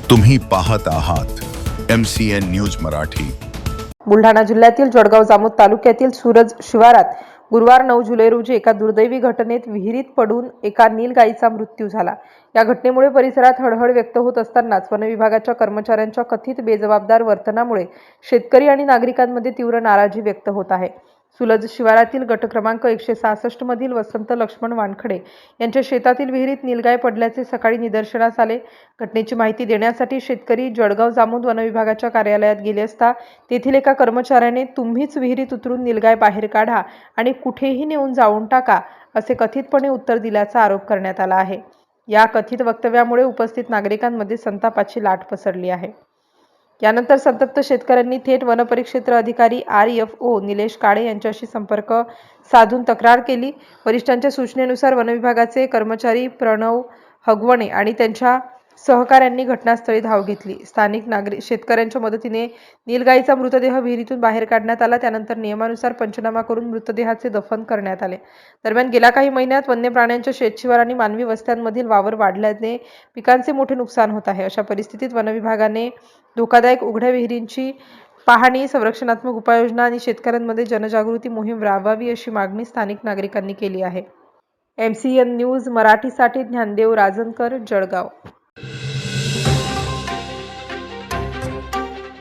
तुम्ही पाहत आहात MCN न्यूज मराठी। बुलढाणा जिल्ह्यातील जळगाव जामोद तालुक्यातील सूरज शिवारात गुरुवार 9 जुलै रोजी एका दुर्दैवी घटनेत विहिरीत पडून एका नीलगाईचा मृत्यू झाला। या घटनेमुळे परिसरात हळहळ व्यक्त होत असतानाच वन विभागाच्या कर्मचाऱ्यांच्या कथित बेजबाबदार वर्तनामुळे शेतकरी आणि नागरिकांमध्ये तीव्र नाराजी व्यक्त होत आहे। सूरज शिवारातील गट क्रमांक 166 मधील वसंत लक्ष्मण वानखडे यांच्या शेतातील विहिरीत नीलगाय पडल्याचे सकाळी निदर्शनास आले। घटनेची माहिती देण्यासाठी शेतकरी जळगाव जामोद वन विभागाच्या कार्यालयात गेले असता तेथील एका कर्मचाऱ्याने तुम्हीच विहिरीत उतरून नीलगाय बाहेर काढा आणि कुठेही नेऊन जाळून टाका असे कथितपणे उत्तर दिल्याचा आरोप करण्यात आला आहे। या कथित वक्तव्यामुळे उपस्थित नागरिकांमध्ये संतापाची लाट पसरली आहे। यानंतर संतप्त शेतकऱ्यांनी थेट वनपरिक्षेत्र अधिकारी RFO निलेश काळे यांच्याशी संपर्क साधून तक्रार केली। वरिष्ठांच्या सूचनेनुसार वन विभागाचे कर्मचारी प्रणव हगवणे आणि त्यांच्या सहकाऱ्यांनी घटनास्थळी धाव घेतली। स्थानिक शेतकऱ्यांच्या मदतीने नीलगाईचा मृतदेह विहिरीतून बाहेर काढण्यात आला। त्यानंतर नियमानुसार पंचनामा करून मृतदेहाचे दफन करण्यात आले। दरम्यान गेल्या काही महिन्यात वन्य प्राण्यांच्या शेतशिवार आणि मानवी वस्त्यांमधील वावर वाढल्याने पिकांचे मोठे नुकसान होत आहे। अशा परिस्थितीत वन विभागाने धोकादायक उघड्या विहिरींची पाहणी, संरक्षणात्मक उपाययोजना आणि शेतकऱ्यांमध्ये जनजागृती मोहीम राबवावी अशी मागणी स्थानिक नागरिकांनी केली आहे। MCN न्यूज मराठीसाठी ज्ञानदेव राजनकर, जळगाव।